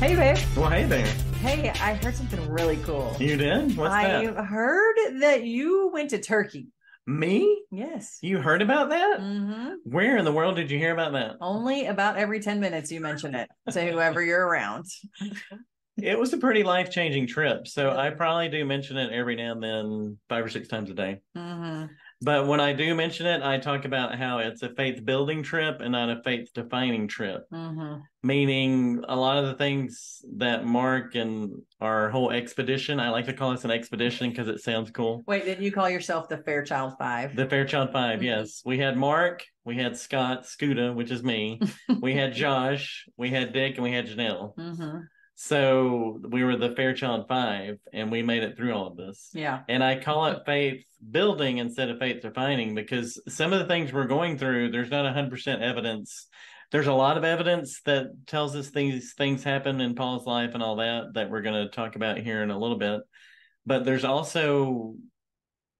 Hey, babe. Well, hey there. Hey, I heard something really cool. You did? What's that? I heard that you went to Turkey. Me? Yes. You heard about that? Mm-hmm. Where in the world did you hear about that? Only about every 10 minutes you mention it to whoever you're around. It was a pretty life-changing trip, so I probably do mention it every now and then, 5 or 6 times a day. Mm-hmm. But when I do mention it, I talk about how it's a faith-building trip and not a faith-defining trip. Mm-hmm. Meaning a lot of the things that Mark and our whole expedition, I like to call this an expedition because it sounds cool. Wait, didn't you call yourself the Fairchild Five? The Fairchild Five, yes. We had Mark, we had Scott, Scuda, which is me. We had Josh, we had Dick, and we had Janelle. Mm-hmm. So we were the Fairchild Five, and we made it through all of this. Yeah. And I call it faith building instead of faith defining because some of the things we're going through, there's not 100% evidence. There's a lot of evidence that tells us these things happen in Paul's life and all that we're going to talk about here in a little bit. But there's also,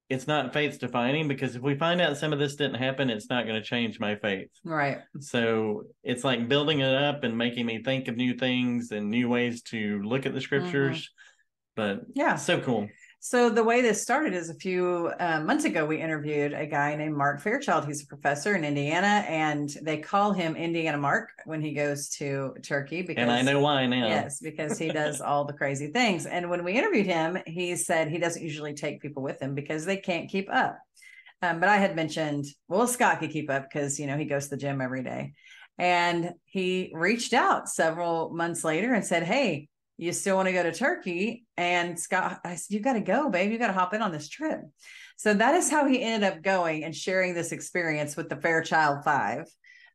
it's not faith defining because if we find out some of this didn't happen, it's not going to change my faith. Right. So it's like building it up and making me think of new things and new ways to look at the scriptures. But yeah, so cool. So the way this started is a few months ago, we interviewed a guy named Mark Fairchild. He's a professor in Indiana, and they call him Indiana Mark when he goes to Turkey. Because, and I know why now. Yes, because he does all the crazy things. And when we interviewed him, he said he doesn't usually take people with him because they can't keep up. But I had mentioned, well, Scott could keep up because, you know, he goes to the gym every day. And he reached out several months later and said, hey, you still want to go to Turkey? And Scott, I said, you got to go, babe. You got to hop in on this trip. So that is how he ended up going and sharing this experience with the Fairchild Five.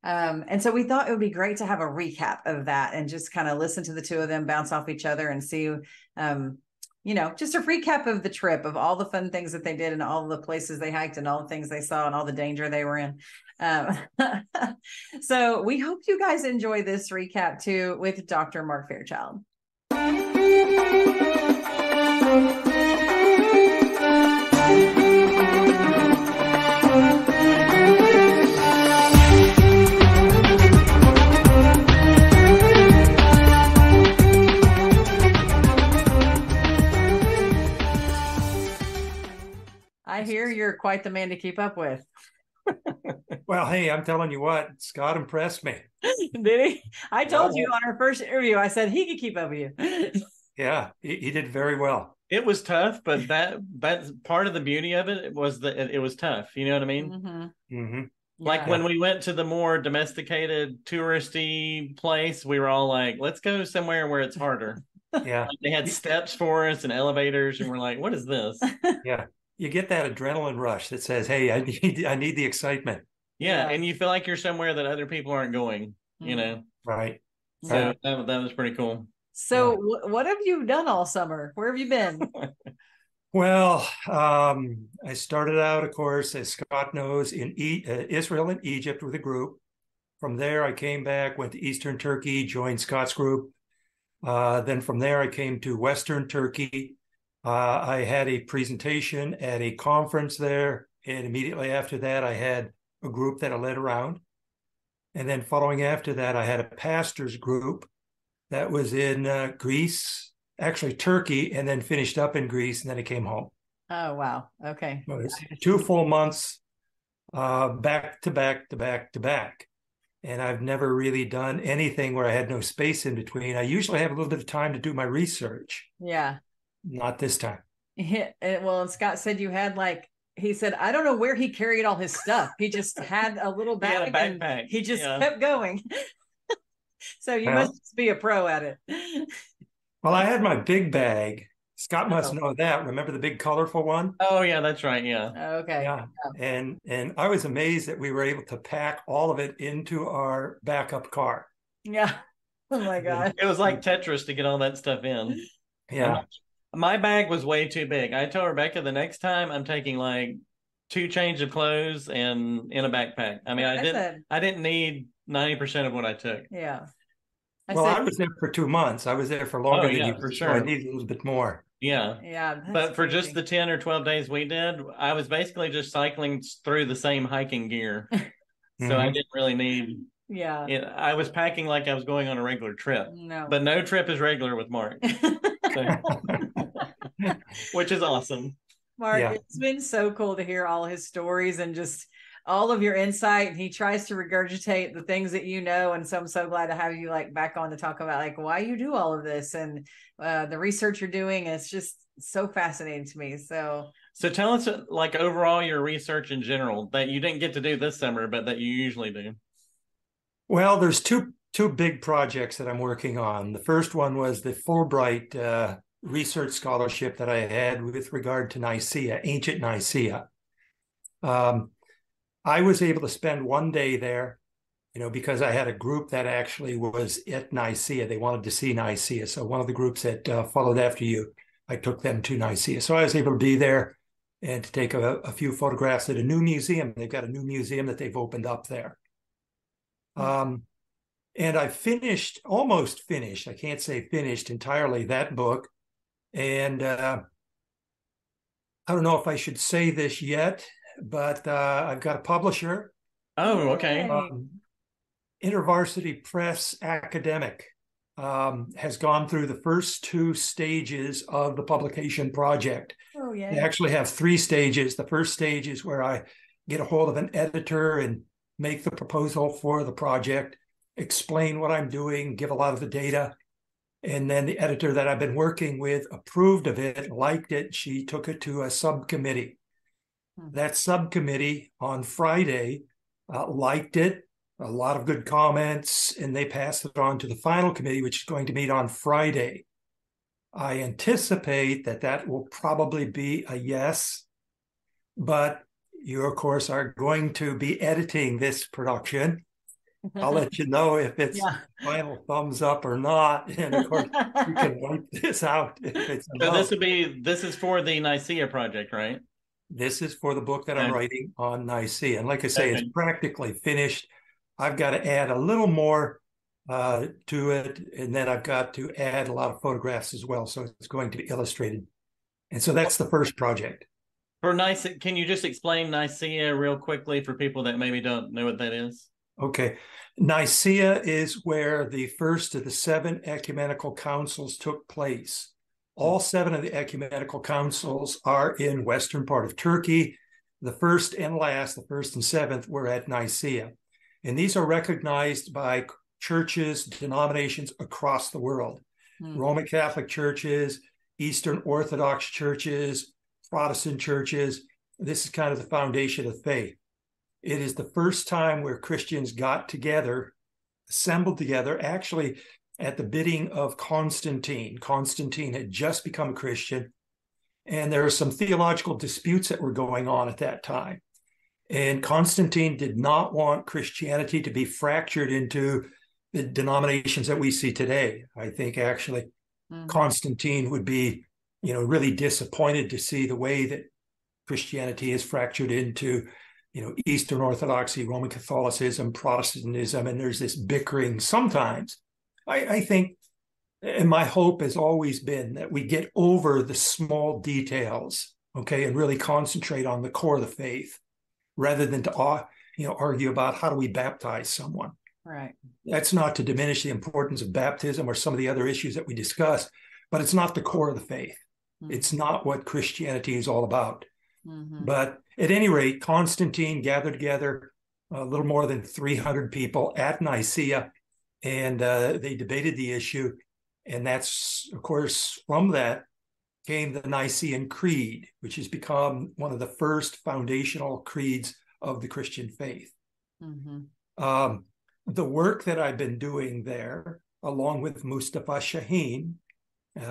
And so we thought it would be great to have a recap of that and just kind of listen to the two of them bounce off each other and see, you know, just a recap of the trip, of all the fun things that they did and all the places they hiked and all the things they saw and all the danger they were in. So we hope you guys enjoy this recap too with Dr. Mark Fairchild. I hear you're quite the man to keep up with. Well, hey, I'm telling you what, Scott impressed me. Did he? I told you on our first interview, I said he could keep up with you. Yeah, he did very well. It was tough, but that's part of the beauty of it was that it was tough. You know what I mean? Mm-hmm. Mm-hmm. Like when we went to the more domesticated, touristy place, we were all like, let's go somewhere where it's harder. Yeah. Like they had steps for us and elevators, and we're like, what is this? Yeah. You get that adrenaline rush that says, hey, I need the excitement. Yeah, and you feel like you're somewhere that other people aren't going, you know? Right. So that was pretty cool. So what have you done all summer? Where have you been? Well, I started out, of course, as Scott knows, in Israel and Egypt with a group. From there, I came back, went to Eastern Turkey, joined Scott's group. Then from there, I came to Western Turkey. I had a presentation at a conference there. And immediately after that, I had a group that I led around. And then following after that, I had a pastor's group that was in Greece, actually Turkey, and then finished up in Greece, and then I came home. Oh, wow. Okay. So it's 2 full months, back to back to back to back. And I've never really done anything where I had no space in between. I usually have a little bit of time to do my research. Yeah. Not this time. Well, Scott said you had he said, I don't know where he carried all his stuff. He just had a little bag. He had a backpack. He just kept going. So you must just be a pro at it. Well, I had my big bag. Scott must know that. Remember the big colorful one? Oh, yeah, that's right. Yeah. Okay. Yeah. And I was amazed that we were able to pack all of it into our backup car. Yeah. Oh, my God. It was like Tetris to get all that stuff in. Yeah. My bag was way too big. I told Rebecca the next time I'm taking 2 changes of clothes and in a backpack. I mean, I didn't need 90% of what I took. Yeah. I was there for 2 months. I was there for longer than you, for so sure. I needed a little bit more. Yeah. Yeah. But for just crazy. the 10 or 12 days we did, I was basically just cycling through the same hiking gear. So I didn't really need Yeah. it. I was packing like I was going on a regular trip. No. But no trip is regular with Mark. So, which is awesome. Mark, Yeah. it's been so cool to hear all his stories and just all of your insight. And he tries to regurgitate the things that you know. And so I'm so glad to have you like back on to talk about like why you do all of this and the research you're doing. And it's just so fascinating to me. So tell us like overall your research in general that you didn't get to do this summer, but that you usually do. Well, there's two big projects that I'm working on. The first one was the Fulbright research scholarship that I had with regard to Nicaea, ancient Nicaea. I was able to spend one day there, because I had a group that actually was at Nicaea. They wanted to see Nicaea. So one of the groups that followed after you, I took them to Nicaea. So I was able to be there and to take a few photographs at a new museum. They've got a new museum that they've opened up there. And I almost finished, I can't say finished entirely, that book. And I don't know if I should say this yet, but I've got a publisher. Oh, okay. InterVarsity Press Academic has gone through the first two stages of the publication project. Oh, yeah. They actually have three stages. The first stage is where I get a hold of an editor and make the proposal for the project, explain what I'm doing, give a lot of the data. And then the editor that I've been working with approved of it, liked it. She took it to a subcommittee. That subcommittee on Friday liked it, a lot of good comments, and they passed it on to the final committee, which is going to meet on Friday. I anticipate that will probably be a yes, but you, of course, are going to be editing this production. I'll let you know if it's final thumbs up or not. And of course, you can wipe this out if it's a So no. this is for the Nicaea project, right? This is for the book that I'm writing on Nicaea. And like I say, it's practically finished. I've got to add a little more to it. And then I've got to add a lot of photographs as well. So it's going to be illustrated. And so that's the first project. For Nicaea, can you just explain Nicaea real quickly for people that maybe don't know what that is? Okay. Nicaea is where the first of the 7 ecumenical councils took place. All 7 of the ecumenical councils are in western part of Turkey. The first and last, the first and 7th, were at Nicaea. And these are recognized by churches, denominations across the world. Roman Catholic churches, Eastern Orthodox churches, Protestant churches. This is kind of the foundation of faith. It is the first time where Christians got together, assembled together, actually at the bidding of Constantine. Constantine had just become a Christian, and there were some theological disputes that were going on at that time. And Constantine did not want Christianity to be fractured into the denominations that we see today. I think actually Constantine would be, really disappointed to see the way that Christianity is fractured into Eastern Orthodoxy, Roman Catholicism, Protestantism, and there's this bickering sometimes. I think, and my hope has always been that we get over the small details, okay, and really concentrate on the core of the faith rather than to, argue about how do we baptize someone. Right. That's not to diminish the importance of baptism or some of the other issues that we discussed, but it's not the core of the faith. It's not what Christianity is all about. But at any rate, Constantine gathered together a little more than 300 people at Nicaea, and they debated the issue. And that's, of course, from that came the Nicene Creed, which has become one of the first foundational creeds of the Christian faith. The work that I've been doing there, along with Mustafa Shaheen,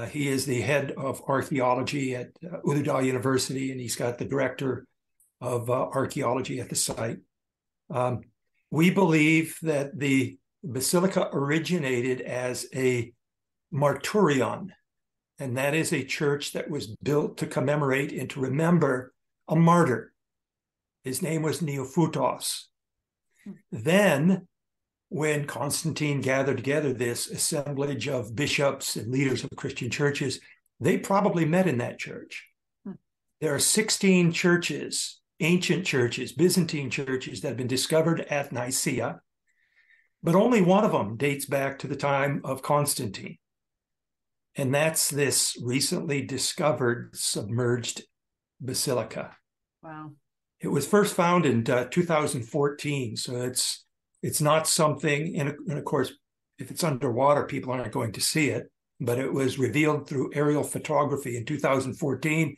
he is the head of archaeology at Uludağ University, and he's got the director of archaeology at the site. We believe that the basilica originated as a marturion, and that is a church that was built to commemorate and to remember a martyr. His name was Neophutos. Then, when Constantine gathered together this assemblage of bishops and leaders of Christian churches, they probably met in that church. There are 16 churches, ancient churches, Byzantine churches, that have been discovered at Nicaea, but only one of them dates back to the time of Constantine. And that's this recently discovered submerged basilica. Wow. It was first found in 2014, so it's not something, and of course, if it's underwater, people aren't going to see it, but it was revealed through aerial photography in 2014,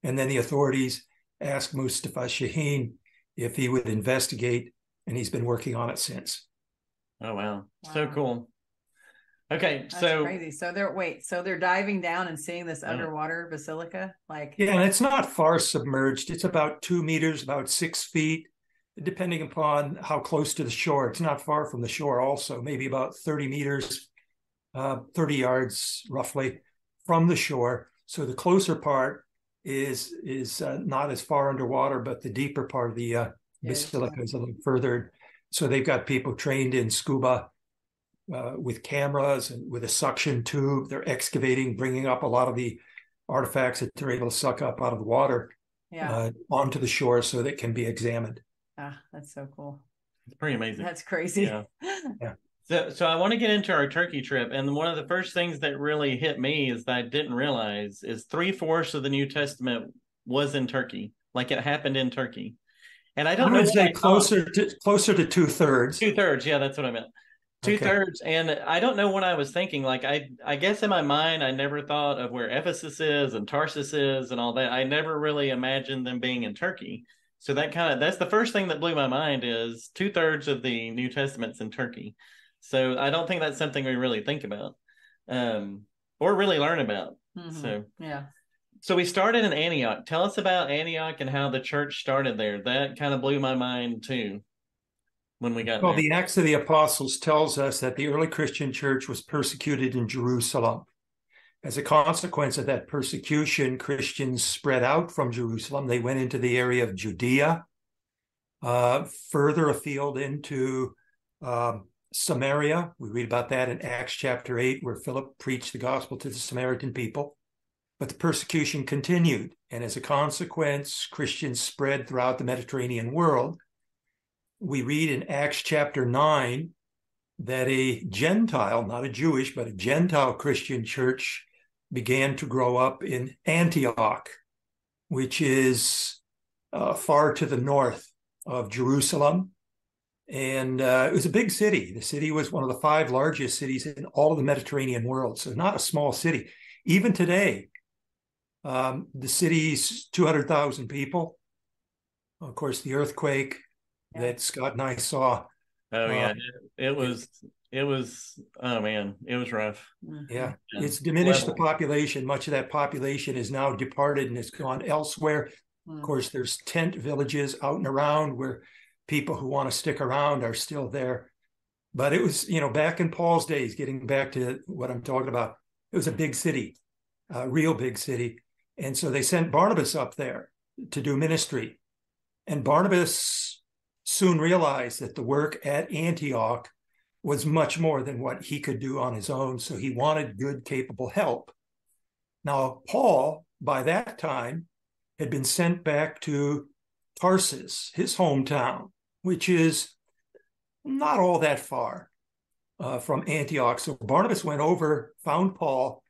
and then the authorities asked Mustafa Shaheen if he would investigate, and he's been working on it since. Oh, wow. So cool. Okay, that's crazy. So they're diving down and seeing this underwater basilica, like yeah, and it's not far submerged. It's about 2 meters, about 6 feet, depending upon how close to the shore. It's not far from the shore. Also, maybe about 30 meters, 30 yards roughly from the shore. So the closer part is not as far underwater, but the deeper part of the basilica is a little further. So they've got people trained in scuba. With cameras and with a suction tube, they're excavating, bringing up a lot of the artifacts that they're able to suck up out of the water onto the shore so that can be examined. Ah, that's so cool. It's pretty amazing. That's crazy. Yeah. So I want to get into our Turkey trip. And one of the first things that really hit me is that I didn't realize is 3/4 of the New Testament was in Turkey. Like it happened in Turkey. And I don't know. I would say closer to 2/3. 2/3. Yeah, that's what I meant. 2/3. And I don't know what I was thinking. Like, I guess in my mind, I never thought of where Ephesus is and Tarsus is and all that. I never really imagined them being in Turkey. So that's the first thing that blew my mind is 2/3 of the New Testament's in Turkey. So I don't think that's something we really think about or really learn about. Mm-hmm. So, yeah. So we started in Antioch. Tell us about Antioch and how the church started there. That kind of blew my mind too. When we got there. The Acts of the Apostles tells us that the early Christian church was persecuted in Jerusalem. As a consequence of that persecution, Christians spread out from Jerusalem. They went into the area of Judea, further afield into Samaria. We read about that in Acts chapter 8, where Philip preached the gospel to the Samaritan people. But the persecution continued. And as a consequence, Christians spread throughout the Mediterranean world. We read in Acts chapter 9 that a Gentile, not a Jewish, but a Gentile Christian church began to grow up in Antioch, which is far to the north of Jerusalem. And it was a big city. The city was one of the 5 largest cities in all of the Mediterranean world, so not a small city. Even today, the city's 200,000 people. Of course, the earthquake that Scott and I saw. Oh yeah, it was. Oh man, it was rough. Yeah, it's diminished the population. Much of that population is now departed and has gone elsewhere. Of course, there's tent villages out and around where people who want to stick around are still there. But it was, back in Paul's days, getting back to what I'm talking about, it was a big city, a real big city. And so they sent Barnabas up there to do ministry. And Barnabas soon realized that the work at Antioch was much more than what he could do on his own. So he wanted good, capable help. Now, Paul, by that time, had been sent back to Tarsus, his hometown, which is not all that far from Antioch. So Barnabas went over, found Paul,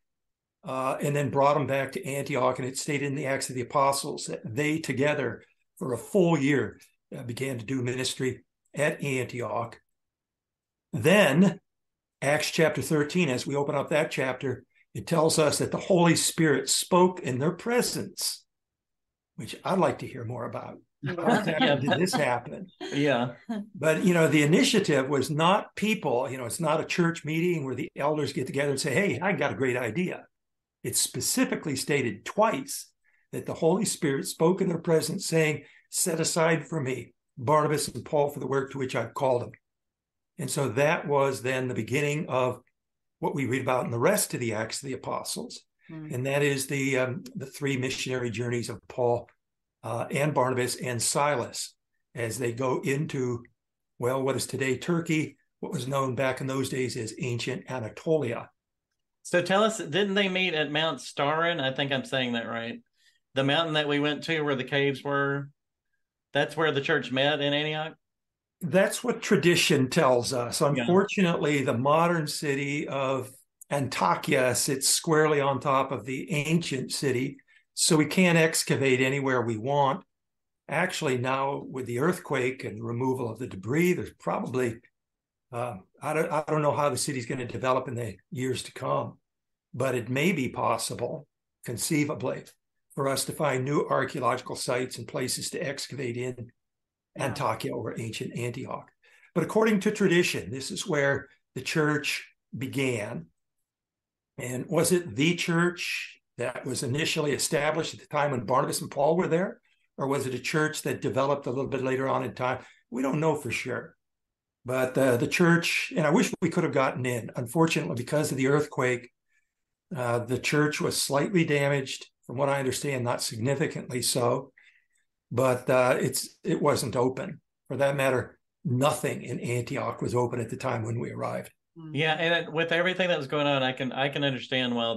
and then brought him back to Antioch. And it stated in the Acts of the Apostles that they together for a full year began to do ministry at Antioch. Then, Acts chapter 13, as we open up that chapter, it tells us that the Holy Spirit spoke in their presence, which I'd like to hear more about. How did this happen? Yeah. But, the initiative was not people, it's not a church meeting where the elders get together and say, hey, I got a great idea. It's specifically stated twice that the Holy Spirit spoke in their presence saying, set aside for me Barnabas and Paul for the work to which I've called them. And so that was then the beginning of what we read about in the rest of the Acts of the Apostles. And that is the 3 missionary journeys of Paul and Barnabas and Silas as they go into, what is today Turkey, what was known back in those days as ancient Anatolia. So tell us, didn't they meet at Mount Starin? I think I'm saying that right. The mountain that we went to where the caves were, that's where the church met in Antioch? That's what tradition tells us. Yeah. Unfortunately, the modern city of Antakya sits squarely on top of the ancient city, so we can't excavate anywhere we want. Actually, now with the earthquake and removal of the debris, there's probably I don't know how the city's going to develop in the years to come, but it may be possible, conceivably, for us to find new archaeological sites and places to excavate in Antakya or ancient Antioch. But according to tradition, this is where the church began. And was it the church that was initially established at the time when Barnabas and Paul were there? Or was it a church that developed a little bit later on in time? We don't know for sure. But the church, and I wish we could have gotten in. Unfortunately, because of the earthquake, the church was slightly damaged, from what I understand, not significantly so. But it wasn't open. For that matter, nothing in Antioch was open at the time when we arrived. Yeah, and with everything that was going on, I can understand why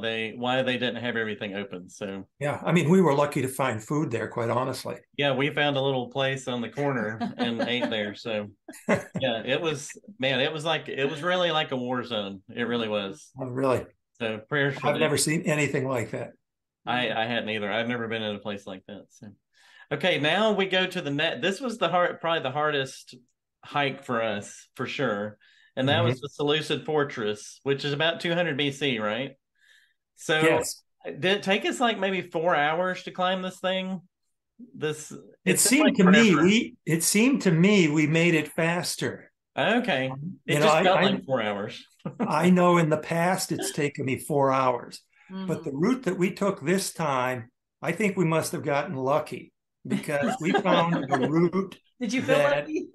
they didn't have everything open. So yeah, I mean, we were lucky to find food there, quite honestly. yeah, we found a little place on the corner and ate there. So yeah, it was really like a war zone. It really was. Oh, really? So prayers for I've them. never seen anything like that. I hadn't either. I've never been in a place like that. So okay, now we go to the net. This was probably the hardest hike for us for sure. And that was the Seleucid Fortress, which is about 200 BC, right? So yes. Did it take us like maybe 4 hours to climb this thing? It seemed to me we made it faster. Okay. It just felt like 4 hours. I know in the past it's taken me 4 hours. But the route that we took this time, I think we must have gotten lucky because we found a route. Did you feel lucky?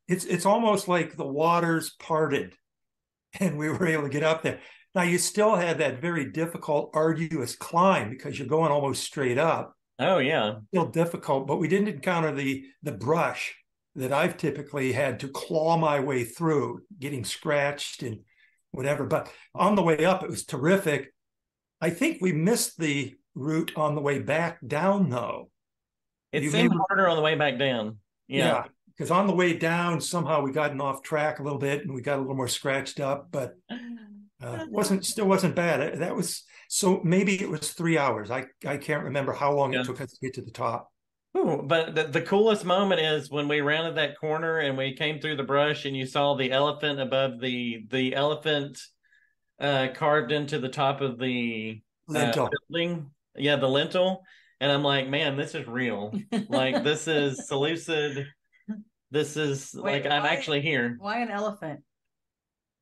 It's almost like the waters parted and we were able to get up there. Now, you still had that very difficult, arduous climb because you're going almost straight up. Oh, yeah. Still difficult, but we didn't encounter the brush that I've typically had to claw my way through, getting scratched and whatever. But on the way up, it was terrific. I think we missed the route on the way back down, though. It seemed harder on the way back down. Yeah. Because on the way down, somehow we gotten off track a little bit and we got a little more scratched up, but still wasn't bad. That was, so maybe it was 3 hours. I can't remember how long it took us to get to the top. Ooh, but the coolest moment is when we rounded that corner and we came through the brush and you saw the elephant above the elephant carved into the top of the building. Yeah, the lintel. And I'm like, man, this is real. Like, this is Seleucid. This is I'm actually here. Why an elephant?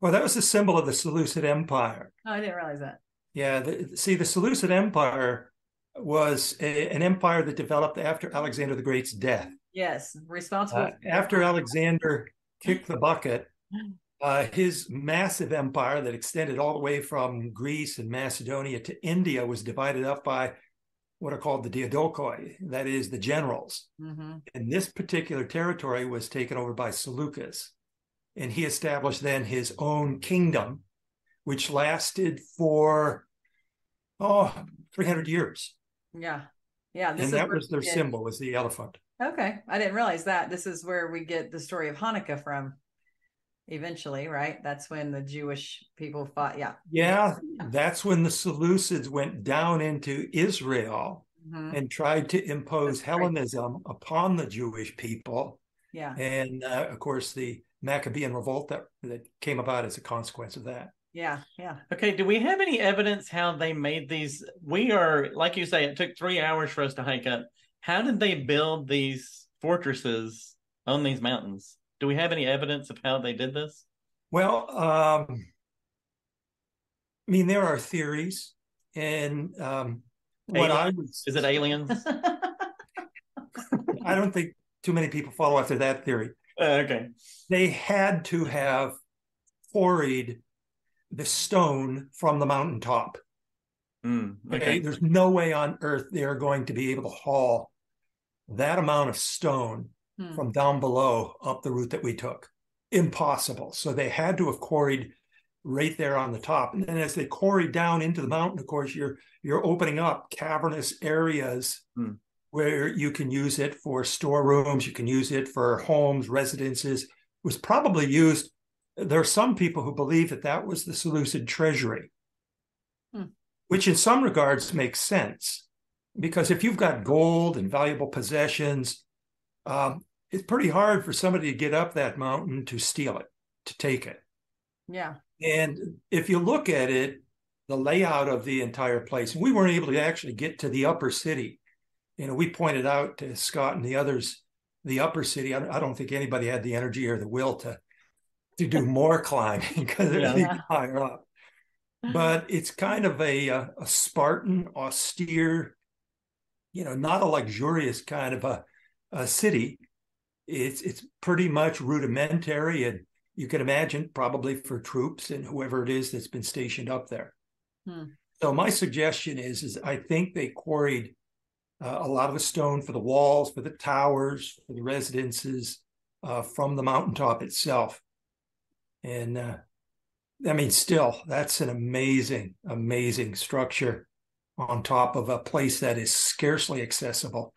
Well, that was the symbol of the Seleucid Empire. Oh, I didn't realize that. Yeah, the Seleucid Empire was an empire that developed after Alexander the Great's death. Yes, responsible. After Alexander kicked the bucket, his massive empire that extended all the way from Greece and Macedonia to India was divided up by what are called the Diadokoi, that is the generals. And this particular territory was taken over by Seleucus. And he established then his own kingdom, which lasted for, 300 years. Yeah. Yeah. And that was their symbol, was the elephant. Okay. I didn't realize that. This is where we get the story of Hanukkah from. Eventually, right? That's when the Jewish people fought. Yeah, that's when the Seleucids went down into Israel and tried to impose Hellenism upon the Jewish people. Yeah, and of course the Maccabean revolt that came about as a consequence of that. Yeah. Okay, do we have any evidence how they made these? We are, like you say, it took 3 hours for us to hike up. How did they build these fortresses on these mountains? Do we have any evidence of how they did this? Well, I mean, there are theories, and is it aliens? I don't think too many people follow after that theory. Okay. They had to have quarried the stone from the mountaintop. Okay. There's no way on earth they are going to be able to haul that amount of stone from down below up the route that we took. Impossible. So they had to have quarried right there on the top. And then as they quarry down into the mountain, of course, you're opening up cavernous areas where you can use it for storerooms, you can use it for homes, residences. It was probably used. There are some people who believe that that was the Seleucid treasury, which in some regards makes sense. Because if you've got gold and valuable possessions, it's pretty hard for somebody to get up that mountain to steal it, to take it. Yeah. And if you look at it, the layout of the entire place, and we weren't able to actually get to the upper city. We pointed out to Scott and the others, the upper city. I don't think anybody had the energy or the will to do more climbing because it was even higher up. But it's kind of a Spartan, austere, not a luxurious kind of a city. It's pretty much rudimentary, and you can imagine probably for troops and whoever it is that's been stationed up there. So my suggestion is I think they quarried a lot of the stone for the walls, for the towers, for the residences from the mountaintop itself. And still, that's an amazing, amazing structure on top of a place that is scarcely accessible.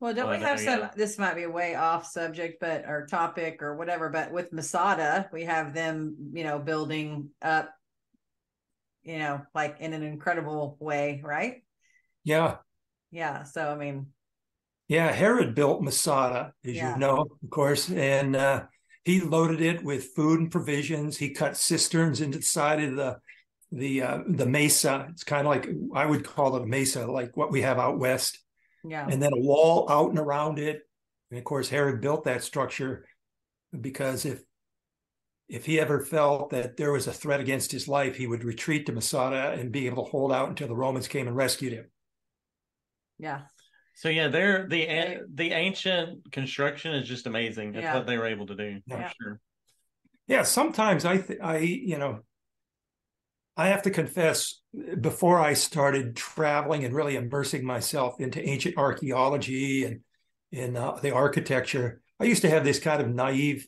Well, don't we have some, this might be a way off subject, or topic or whatever, but with Masada, we have them, building up, like in an incredible way, right? Yeah. Yeah. So, yeah, Herod built Masada, as you know, of course, and he loaded it with food and provisions. He cut cisterns into the side of the mesa. It's kind of like, I would call it a mesa, like what we have out west. Yeah. And then a wall out and around it. And of course, Herod built that structure because if he ever felt that there was a threat against his life, he would retreat to Masada and be able to hold out until the Romans came and rescued him. Yeah. So the ancient construction is just amazing. That's what they were able to do. For sure. Yeah. Sometimes I have to confess, before I started traveling and really immersing myself into ancient archaeology and in the architecture, I used to have this kind of naive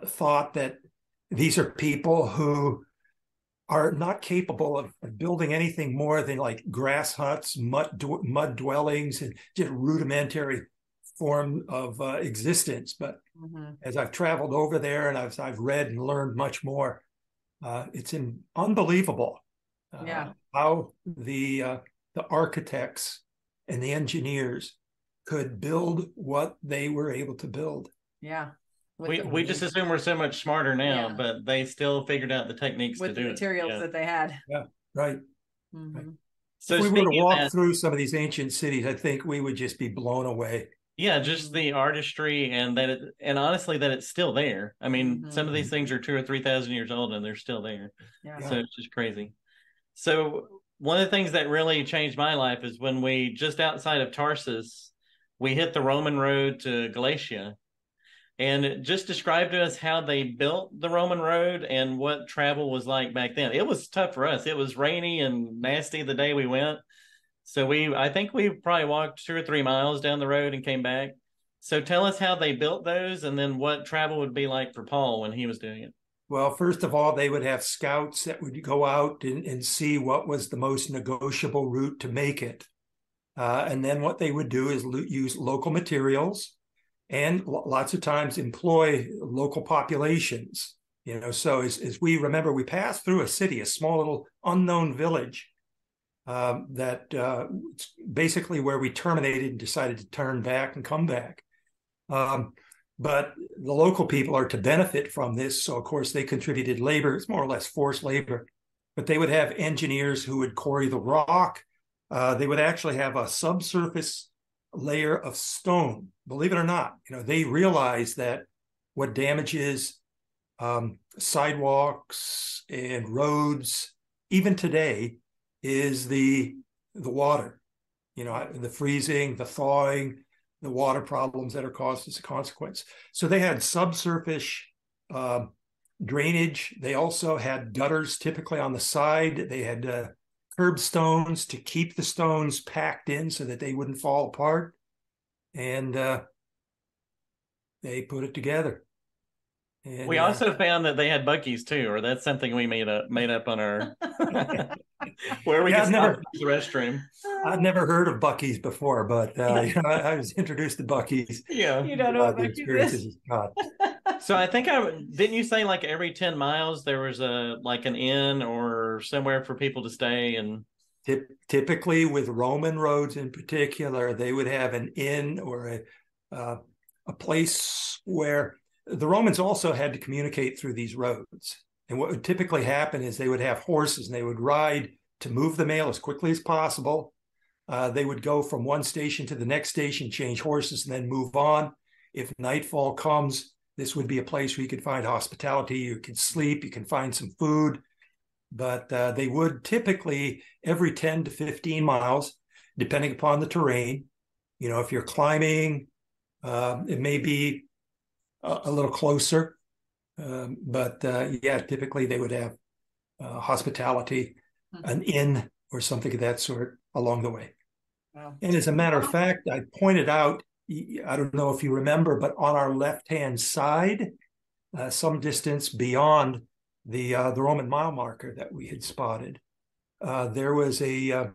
thought that these are people who are not capable of building anything more than like grass huts, mud dwellings, and just rudimentary form of existence. But as I've traveled over there and I've read and learned much more, it's unbelievable how the architects and the engineers could build what they were able to build. Yeah. We just assume we're so much smarter now, but they still figured out the techniques with to do the materials that they had. Yeah, right. Right. So if we were to walk through some of these ancient cities, I think we would just be blown away. Yeah, just the artistry and honestly that it's still there. Some of these things are 2,000 or 3,000 years old and they're still there. Yeah. So it's just crazy. So one of the things that really changed my life is when we, just outside of Tarsus, we hit the Roman road to Galatia. And just describe to us how they built the Roman road and what travel was like back then. It was tough for us. It was rainy and nasty the day we went. So I think we probably walked 2 or 3 miles down the road and came back. So tell us how they built those and then what travel would be like for Paul when he was doing it. Well, first of all, they would have scouts that would go out and see what was the most negotiable route to make it. And then what they would do is use local materials and lots of times employ local populations. So as we remember, we passed through a city, a small little unknown village that basically where we terminated and decided to turn back and come back. But the local people are to benefit from this. So, of course, they contributed labor. It's more or less forced labor. But they would have engineers who would quarry the rock. They would actually have a subsurface layer of stone. Believe it or not, they realized that what damages sidewalks and roads, even today, is the water. The freezing, the thawing, the water problems that are caused as a consequence. So they had subsurface drainage. They also had gutters typically on the side. They had curbstones to keep the stones packed in so that they wouldn't fall apart. And they put it together. And We also found that they had Buc-ee's too, or that's something we made up on our where we yeah, could stop the restroom. I've never heard of Buc-ee's before, but I was introduced to Buc-ee's. Yeah, You don't know what the Buc-ee's experiences is? God. So I think didn't you say like every 10 miles there was an inn or somewhere for people to stay and Typically with Roman roads in particular, they would have an inn or a place where the Romans also had to communicate through these roads. And what would typically happen is they would have horses and they would ride to move the mail as quickly as possible. They would go from one station to the next station, change horses, and then move on. If nightfall comes, this would be a place where you could find hospitality, you could sleep, you can find some food. But they would typically every 10 to 15 miles, depending upon the terrain. You know, if you're climbing, it may be a little closer. But yeah, typically they would have hospitality, an inn or something of that sort along the way. Wow. And as a matter of fact, I pointed out, I don't know if you remember, but on our left-hand side, some distance beyond the Roman mile marker that we had spotted, there was a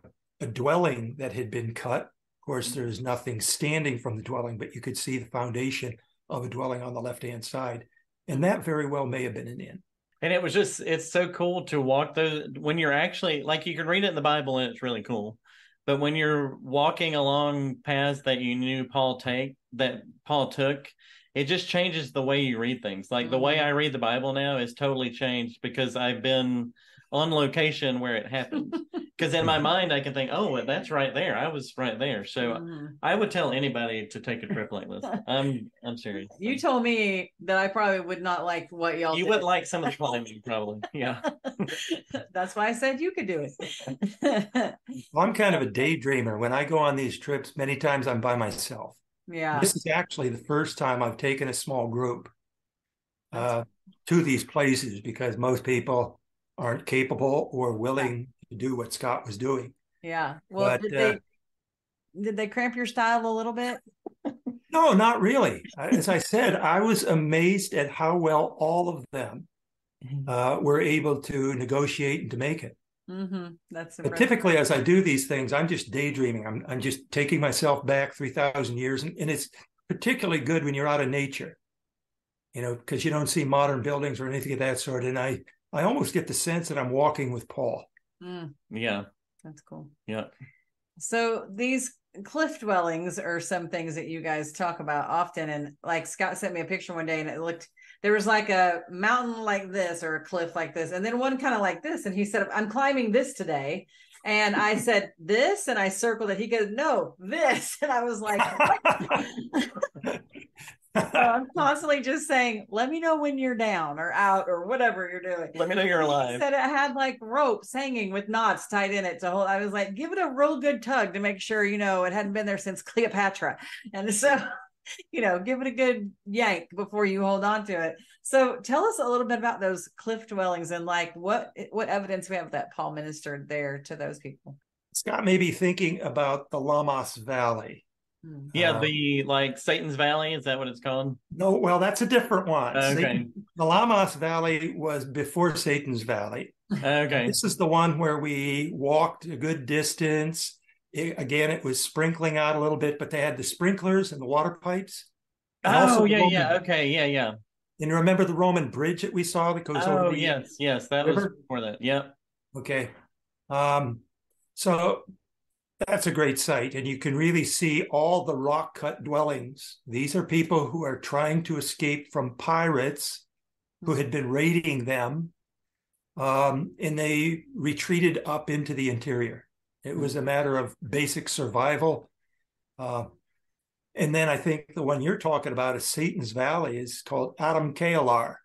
dwelling that had been cut. Of course, there's nothing standing from the dwelling, but you could see the foundation of a dwelling on the left-hand side. And that very well may have been an inn. And it's so cool to walk those when you're actually, like, you can read it in the Bible and it's really cool. But when you're walking along paths that you knew Paul took, it just changes the way you read things. Like the way I read the Bible now is totally changed because I've been on location where it happened. Because in my mind, I can think, oh, that's right there. I was right there. So I would tell anybody to take a trip like this. I'm serious. You told me that I probably would not like what y'all You wouldn't like some of the climbing, probably. Yeah. That's why I said you could do it. Well, I'm kind of a daydreamer. When I go on these trips, many times I'm by myself. Yeah. This is actually the first time I've taken a small group to these places because most people aren't capable or willing to do what Scott was doing. Yeah. Well, but, did they cramp your style a little bit? No, not really. As I said, I was amazed at how well all of them were able to negotiate and to make it. That's but typically, as I do these things, I'm just daydreaming. I'm just taking myself back 3,000 years, and it's particularly good when you're out of nature, you know, because you don't see modern buildings or anything of that sort. And I almost get the sense that I'm walking with Paul. Yeah, that's cool. Yeah. So these cliff dwellings are some things that you guys talk about often, and like Scott sent me a picture one day, and there was like a mountain like this or a cliff like this, and then one kind of like this, and he said, I'm climbing this today, and I said this, and I circled it. He goes, no, this, and I was like so I'm constantly just saying, let me know when you're down or out or whatever you're doing. Let me know you're alive. He said it had like ropes hanging with knots tied in it to hold. I was like, give it a real good tug to make sure, you know, it hadn't been there since Cleopatra. And so, you know, give it a good yank before you hold on to it. So tell us a little bit about those cliff dwellings and like what evidence we have that Paul ministered there to those people. Scott may be thinking about the Lammas Valley. Yeah, the like Satan's Valley, is that what it's called? No, well, that's a different one. Okay. The Lammas Valley was before Satan's Valley. Okay. This is the one where we walked a good distance. It was sprinkling out a little bit, but they had the sprinklers and the water pipes. Oh, yeah. Okay, yeah. And you remember the Roman bridge that we saw that goes over the yes, that river? Was before that. Yeah. Okay. So that's a great sight, and you can really see all the rock-cut dwellings. These are people who are trying to escape from pirates who had been raiding them, and they retreated up into the interior. It was a matter of basic survival. And then I think the one you're talking about is Satan's Valley, is called Adam Kalar.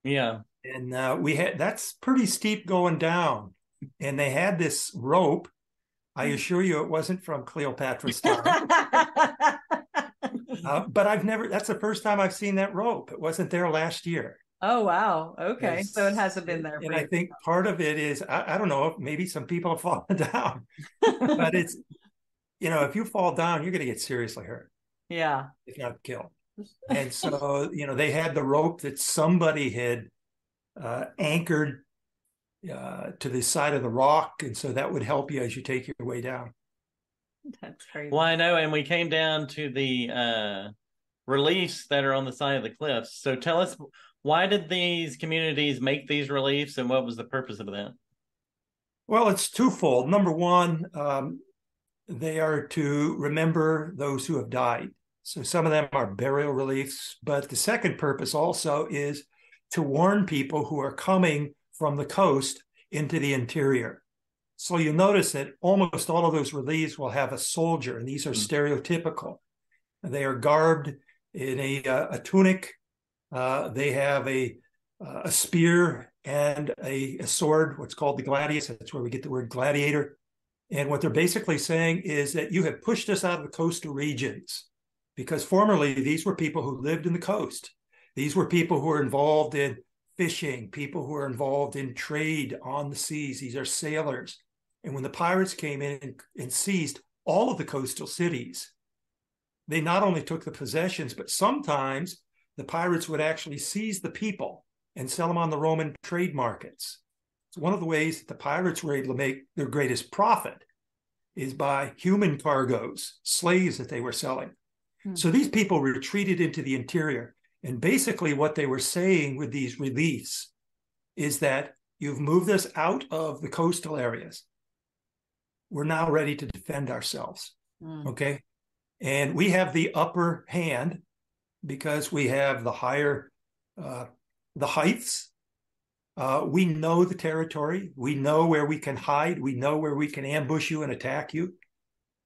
Yeah. And that's pretty steep going down. And they had this rope. I assure you it wasn't from Cleopatra's time. But that's the first time I've seen that rope. It wasn't there last year. Oh, wow. Okay. So it hasn't been there. And I think part of it is, I don't know, maybe some people have fallen down, but it's, you know, if you fall down, you're going to get seriously hurt. Yeah. If not killed. And so, they had the rope that somebody had anchored to the side of the rock. And so that would help you as you take your way down. That's crazy. Well, I know, and we came down to the reliefs that are on the side of the cliffs. So tell us, why did these communities make these reliefs, and what was the purpose of that? Well, it's twofold. Number one, they are to remember those who have died. So some of them are burial reliefs, but the second purpose also is to warn people who are coming from the coast into the interior. So you'll notice that almost all of those reliefs will have a soldier, and these are stereotypical. They are garbed in a tunic. They have a spear and a sword, what's called the gladius. That's where we get the word gladiator. And what they're basically saying is that you have pushed us out of the coastal regions, because formerly these were people who lived in the coast. These were people who were involved in fishing, people who were involved in trade on the seas. These are sailors. And when the pirates came in and seized all of the coastal cities, they not only took the possessions, but sometimes the pirates would actually seize the people and sell them on the Roman trade markets. So one of the ways that the pirates were able to make their greatest profit is by human cargoes, slaves that they were selling. So these people retreated into the interior. And basically what they were saying with these reliefs is that you've moved us out of the coastal areas. We're now ready to defend ourselves. Okay. And we have the upper hand because we have the higher, the heights. We know the territory. We know where we can hide. We know where we can ambush you and attack you.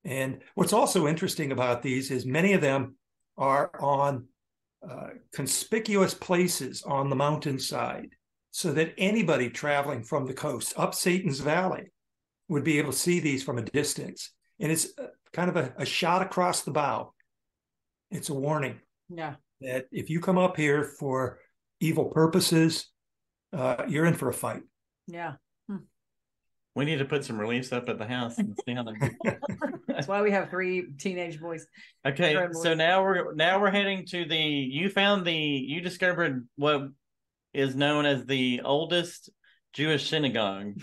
And what's also interesting about these is many of them are on conspicuous places on the mountainside, so that anybody traveling from the coast up Satan's Valley would be able to see these from a distance. And it's kind of a shot across the bow. It's a warning. Yeah. That if you come up here for evil purposes, you're in for a fight. Yeah. We need to put some reliefs up at the house and see how they That's why we have 3 teenage boys. Okay, so now we're heading to you discovered what is known as the oldest Jewish synagogue.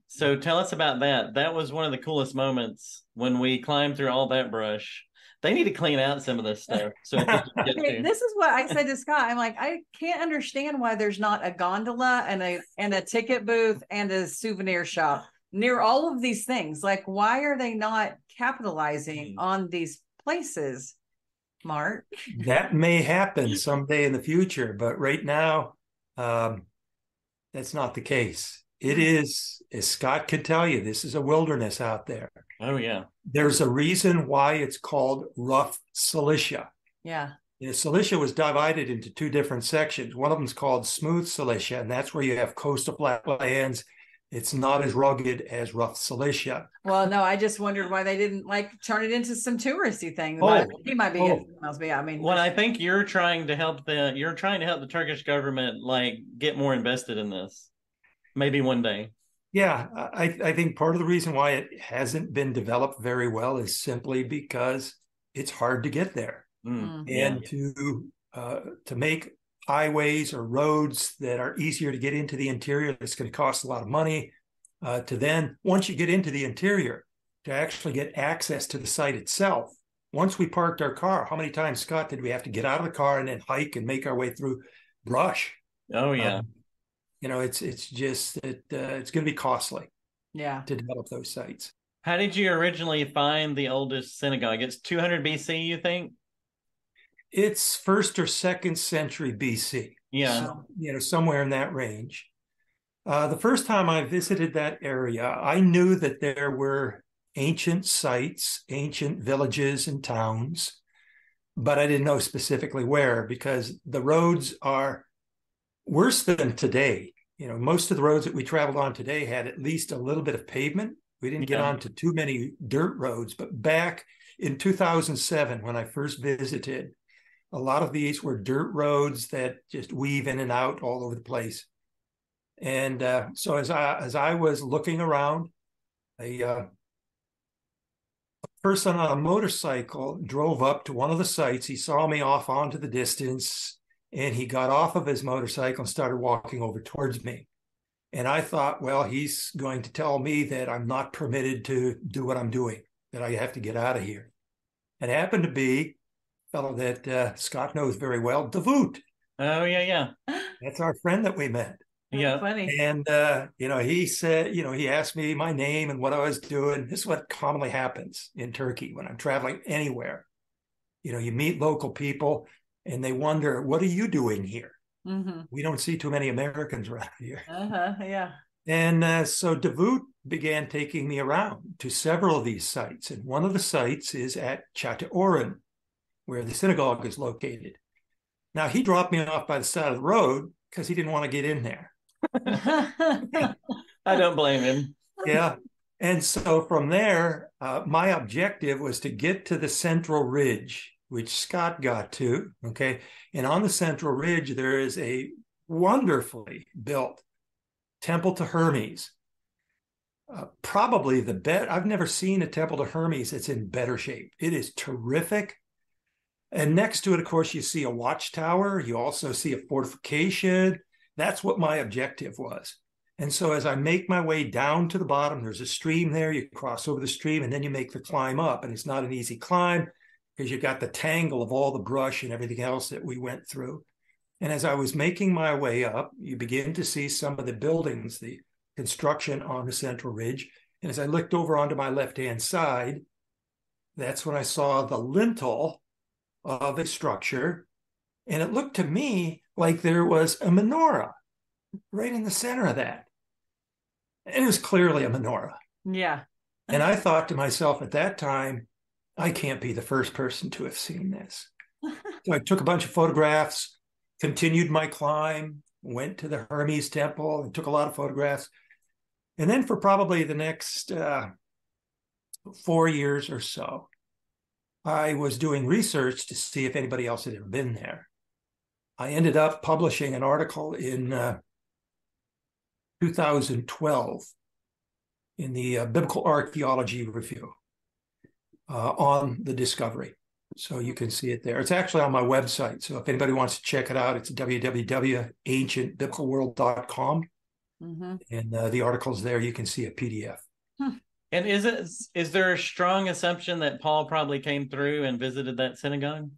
So tell us about that. That was one of the coolest moments when we climbed through all that brush. They need to clean out some of this stuff. So this is what I said to Scott. I'm like, I can't understand why there's not a gondola and a ticket booth and a souvenir shop near all of these things. Like, why are they not capitalizing on these places, Mark? That may happen someday in the future, but right now, that's not the case. It is, as Scott could tell you, this is a wilderness out there. Oh, yeah. There's a reason why it's called rough Cilicia. Yeah. Cilicia was divided into 2 different sections. One of them is called smooth Cilicia, and that's where you have coastal flatlands. It's not as rugged as rough Cilicia. Well, no, I just wondered why they didn't turn it into some touristy thing. He might be getting else, but yeah, I mean, well, I think you're trying to help the Turkish government get more invested in this. Maybe one day. Yeah, I think part of the reason why it hasn't been developed very well is simply because it's hard to get there. And to make highways or roads that are easier to get into the interior, that's going to cost a lot of money. To then, once you get into the interior, to actually get access to the site itself. Once we parked our car, how many times, Scott, did we have to get out of the car and then hike and make our way through brush? Oh, yeah. It's just that it's going to be costly. Yeah. To develop those sites. How did you originally find the oldest synagogue? It's 200 BC, you think? It's 1st or 2nd century BC. Yeah. So, somewhere in that range. The first time I visited that area, I knew that there were ancient sites, ancient villages and towns, but I didn't know specifically where, because the roads are worse than today. Most of the roads that we traveled on today had at least a little bit of pavement. We didn't get onto too many dirt roads, but back in 2007, when I first visited, a lot of these were dirt roads that just weave in and out all over the place. And so as I was looking around, a person on a motorcycle drove up to one of the sites. He saw me off onto the distance, and he got off of his motorcycle and started walking over towards me. And I thought, well, he's going to tell me that I'm not permitted to do what I'm doing, that I have to get out of here. It happened to be a fellow that Scott knows very well, Devoot. Oh, yeah. That's our friend that we met. Yeah. Funny. And, he said, he asked me my name and what I was doing. This is what commonly happens in Turkey when I'm traveling anywhere. You meet local people and they wonder, what are you doing here? Mm-hmm. We don't see too many Americans around here. Yeah. And so Devoot began taking me around to several of these sites. And one of the sites is at Çatıoren, where the synagogue is located. Now, he dropped me off by the side of the road because he didn't want to get in there. I don't blame him. Yeah. And so from there, my objective was to get to the Central Ridge, which Scott got to. Okay. And on the Central Ridge, there is a wonderfully built temple to Hermes. Probably the best. I've never seen a temple to Hermes that's in better shape. It is terrific. And next to it, of course, you see a watchtower. You also see a fortification. That's what my objective was. And so as I make my way down to the bottom, there's a stream there. You cross over the stream, and then you make the climb up. And it's not an easy climb because you got the tangle of all the brush and everything else that we went through. And as I was making my way up, you begin to see some of the buildings, the construction on the Central Ridge. And as I looked over onto my left-hand side, that's when I saw the lintel of a structure. And it looked to me like there was a menorah right in the center of that. And it was clearly a menorah. Yeah. And I thought to myself at that time, I can't be the first person to have seen this. So I took a bunch of photographs, continued my climb, went to the Hermes temple and took a lot of photographs. And then for probably the next 4 years or so, I was doing research to see if anybody else had ever been there. I ended up publishing an article in 2012 in the Biblical Archaeology Review on the discovery. So you can see it there. It's actually on my website. So if anybody wants to check it out, it's www.ancientbiblicalworld.com. Mm-hmm. And the article's there. You can see a PDF. And is there a strong assumption that Paul probably came through and visited that synagogue?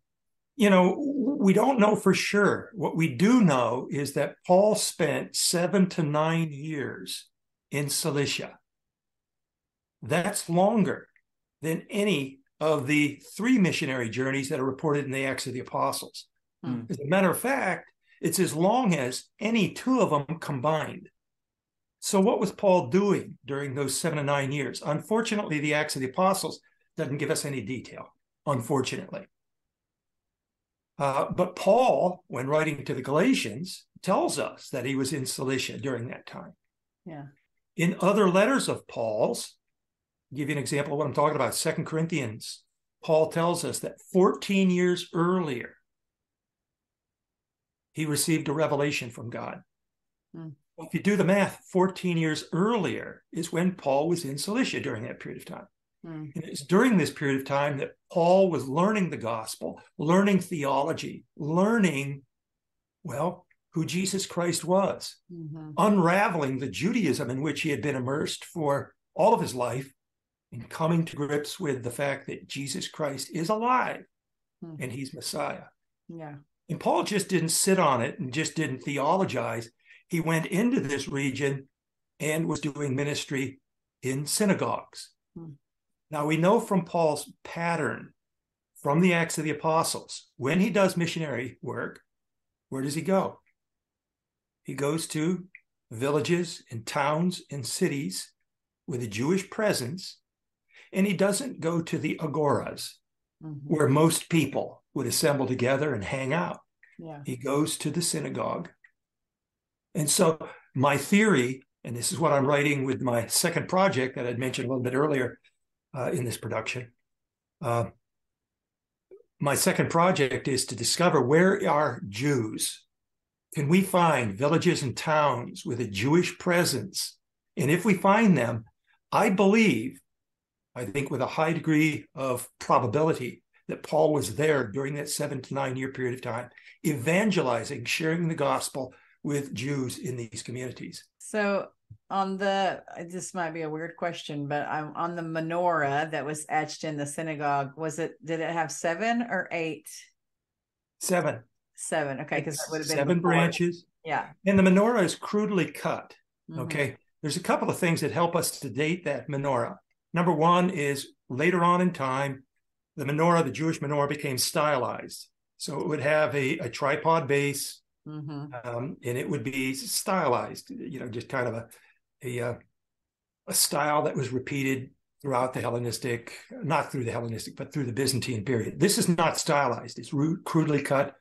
We don't know for sure. What we do know is that Paul spent 7 to 9 years in Cilicia. That's longer than any of the 3 missionary journeys that are reported in the Acts of the Apostles. As a matter of fact, it's as long as any 2 of them combined. So what was Paul doing during those 7 to 9 years? Unfortunately, the Acts of the Apostles doesn't give us any detail, unfortunately. But Paul, when writing to the Galatians, tells us that he was in Cilicia during that time. Yeah. In other letters of Paul's, I'll give you an example of what I'm talking about, 2 Corinthians, Paul tells us that 14 years earlier, he received a revelation from God. If you do the math, 14 years earlier is when Paul was in Cilicia during that period of time. And it's during this period of time that Paul was learning the gospel, learning theology, learning, who Jesus Christ was, unraveling the Judaism in which he had been immersed for all of his life, and coming to grips with the fact that Jesus Christ is alive and he's Messiah. Yeah. And Paul just didn't sit on it and just didn't theologize. He went into this region and was doing ministry in synagogues. Now, we know from Paul's pattern from the Acts of the Apostles, when he does missionary work, where does he go? He goes to villages and towns and cities with a Jewish presence, and he doesn't go to the agoras, where most people would assemble together and hang out. Yeah. He goes to the synagogue. And so my theory, and this is what I'm writing with my second project that I'd mentioned a little bit earlier in this production. My second project is to discover where are Jews. Can we find villages and towns with a Jewish presence? And if we find them, I believe I think with a high degree of probability that Paul was there during that 7 to 9 year period of time, evangelizing, sharing the gospel with Jews in these communities. So this might be a weird question, but I'm on the menorah that was etched in the synagogue. Did it have 7 or 8? 7. 7. Okay. Because that would have been 7 before. branches. Yeah. And the menorah is crudely cut. Mm-hmm. Okay. There's a couple of things that help us to date that menorah. Number one is later on in time, the Jewish menorah became stylized. So it would have a tripod base, mm-hmm. And it would be stylized, just kind of a style that was repeated throughout the Hellenistic, not through the Hellenistic, but through the Byzantine period. This is not stylized. It's crudely cut,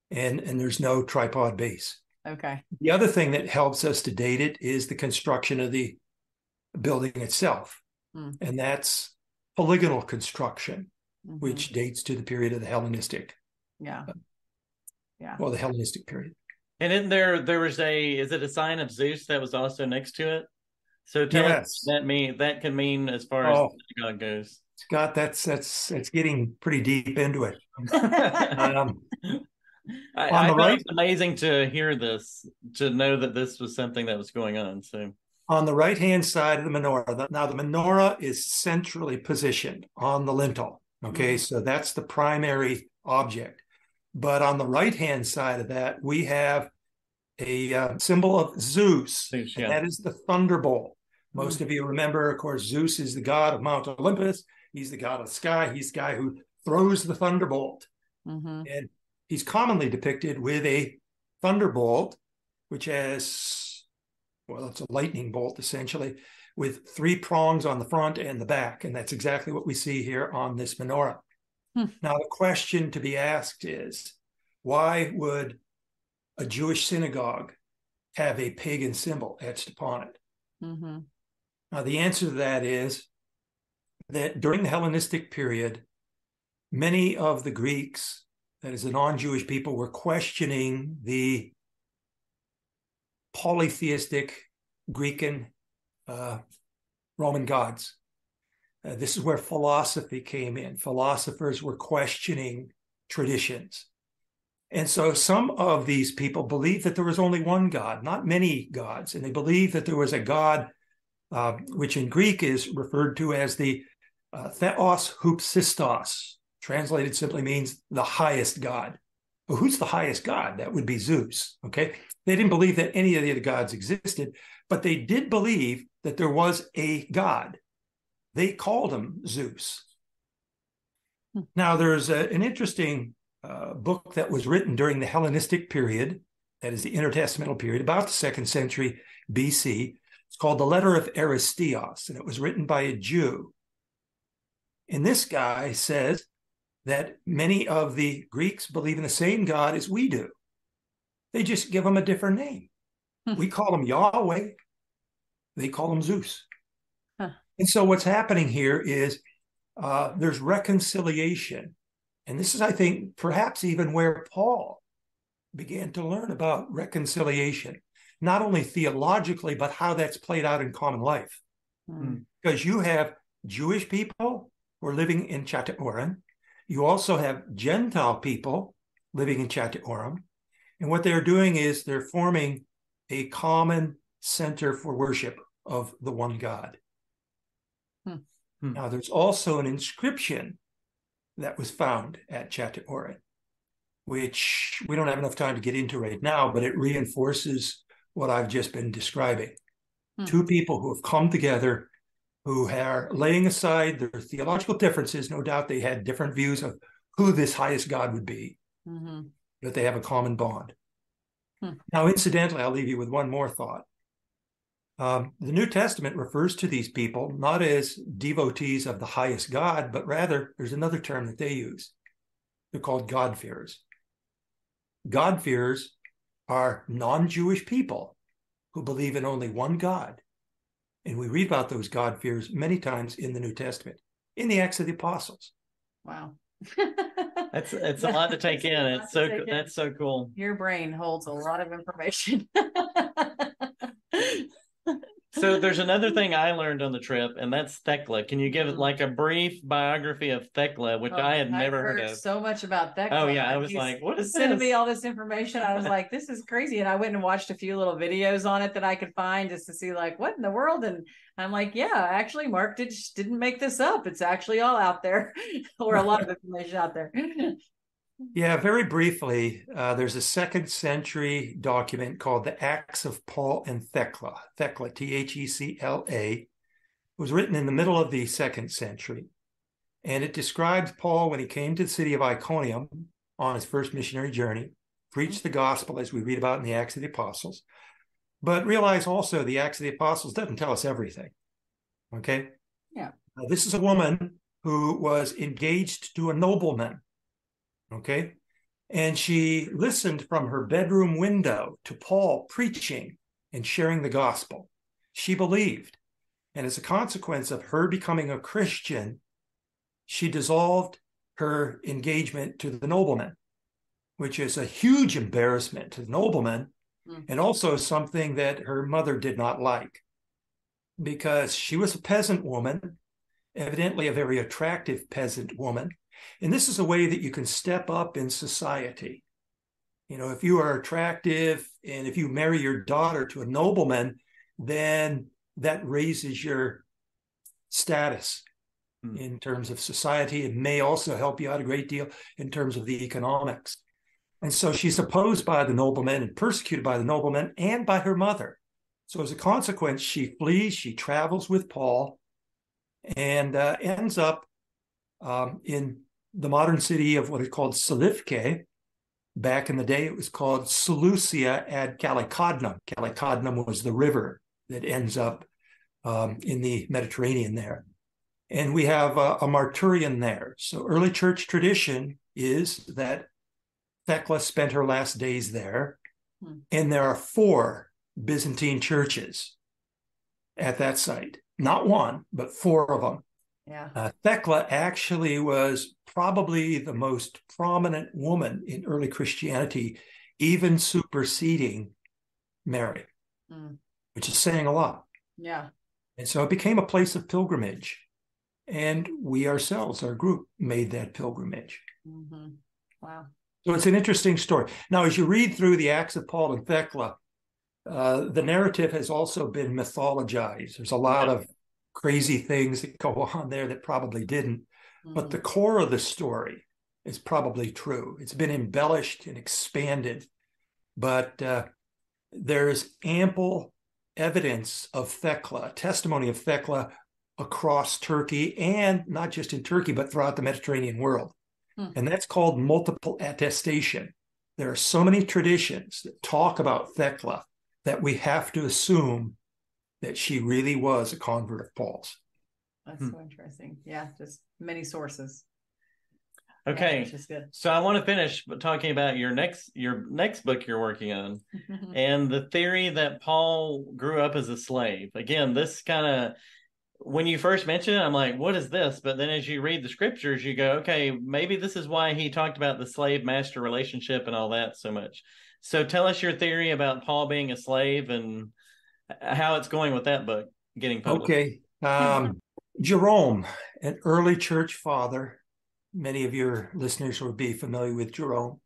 and there's no tripod base. Okay. The other thing that helps us to date it is the construction of the building itself. And that's polygonal construction, mm-hmm. which dates to the period of the Hellenistic. Yeah. Well, the Hellenistic period. And in there was is it a sign of Zeus that was also next to it? So tell us that can mean as far as the synagogue goes. Scott, that's getting pretty deep into it. I thought it was amazing to hear this, to know that this was something that was going on. So on the right-hand side of the menorah, now the menorah is centrally positioned on the lintel. Okay, mm-hmm. So that's the primary object. But on the right-hand side of that, we have a symbol of Zeus, and that is the thunderbolt. Most mm-hmm. of you remember, of course, Zeus is the god of Mount Olympus. He's the god of the sky. He's the guy who throws the thunderbolt. Mm-hmm. And he's commonly depicted with a thunderbolt, which has, it's a lightning bolt, essentially, with 3 prongs on the front and the back. And that's exactly what we see here on this menorah. Now, the question to be asked is, why would a Jewish synagogue have a pagan symbol etched upon it? Mm-hmm. Now, the answer to that is that during the Hellenistic period, many of the Greeks, that is, the non-Jewish people, were questioning the polytheistic Greek and Roman gods. This is where philosophy came in. Philosophers were questioning traditions. And so some of these people believed that there was only one God, not many gods. And they believed that there was a God, which in Greek is referred to as the Theos Houpsistos. Translated simply means the highest God. Well, who's the highest God? That would be Zeus, okay? They didn't believe that any of the other gods existed, but they did believe that there was a God. They called him Zeus. Now, there's an interesting book that was written during the Hellenistic period, that is the intertestamental period, about the 2nd century BC. It's called the Letter of Aristeos, and it was written by a Jew. And this guy says that many of the Greeks believe in the same God as we do. They just give him a different name. We call him Yahweh. They call him Zeus. And so what's happening here is there's reconciliation. And this is, I think, perhaps even where Paul began to learn about reconciliation, not only theologically, but how that's played out in common life. Because you have Jewish people who are living in Chataorim. You also have Gentile people living in Chataorim. And what they're doing is they're forming a common center for worship of the one God. Now, there's also an inscription that was found at Chataorim, which we don't have enough time to get into right now, but it reinforces what I've just been describing. 2 people who have come together, who are laying aside their theological differences. No doubt they had different views of who this highest God would be, but they have a common bond. Now, incidentally, I'll leave you with one more thought. The New Testament refers to these people not as devotees of the highest God, but rather there's another term that they use. They're called God-fearers. God-fearers are non-Jewish people who believe in only one God. And we read about those God-fearers many times in the New Testament, in the Acts of the Apostles. Wow. It's a lot to take in. That's so cool. Your brain holds a lot of information. So there's another thing I learned on the trip, and that's Thecla. Can you give it like a brief biography of Thecla, which I had never heard of? So much about Thecla. Oh yeah, I was like, what is sending this? me all this information? I was like, this is crazy. And I went and watched a few little videos on it that I could find just to see like what in the world. And I'm like, yeah, actually, Mark didn't make this up. It's actually all out there, or a lot of information out there. Yeah, very briefly, there's a second century document called the Acts of Paul and Thecla. Thecla, Thecla. It was written in the middle of the second century. And it describes Paul when he came to the city of Iconium on his first missionary journey, preached the gospel as we read about in the Acts of the Apostles. But realize also the Acts of the Apostles doesn't tell us everything. Okay? Yeah. This is a woman who was engaged to a nobleman. Okay? And she listened from her bedroom window to Paul preaching and sharing the gospel. She believed. And as a consequence of her becoming a Christian, she dissolved her engagement to the nobleman, which is a huge embarrassment to the nobleman, and also something that her mother did not like, because she was a peasant woman, evidently a very attractive peasant woman. And this is a way that you can step up in society. You know, if you are attractive and if you marry your daughter to a nobleman, then that raises your status in terms of society. It may also help you out a great deal in terms of the economics. And so she's opposed by the nobleman and persecuted by the nobleman and by her mother. So as a consequence, she flees, she travels with Paul, and ends up in the modern city of what is called Seleucia. Back in the day, it was called Seleucia ad Calicodnum. Calicodnum was the river that ends up in the Mediterranean there. And we have a martyrion there. So early church tradition is that Thecla spent her last days there. And there are 4 Byzantine churches at that site. Not one, but 4 of them. Yeah. Thecla actually was probably the most prominent woman in early Christianity, even superseding Mary, which is saying a lot. Yeah. And so it became a place of pilgrimage. And we ourselves, our group, made that pilgrimage. Wow. So it's an interesting story. Now, as you read through the Acts of Paul and Thecla, the narrative has also been mythologized. There's a lot of crazy things that go on there that probably didn't. But the core of the story is probably true. It's been embellished and expanded. But there's ample evidence of Thecla, testimony of Thecla across Turkey, and not just in Turkey, but throughout the Mediterranean world. And that's called multiple attestation. There are so many traditions that talk about Thecla that we have to assume that she really was a convert of Paul's. That's so interesting. Yeah, just many sources. Okay, yeah, which is good. So I want to finish talking about your next book you're working on, and the theory that Paul grew up as a slave. Again, this kind of, when you first mentioned it, I'm like, what is this? But then as you read the scriptures, you go, okay, maybe this is why he talked about the slave-master relationship and all that so much. So tell us your theory about Paul being a slave and how it's going with that book getting published. Okay. Jerome, an early church father, many of your listeners will be familiar with Jerome,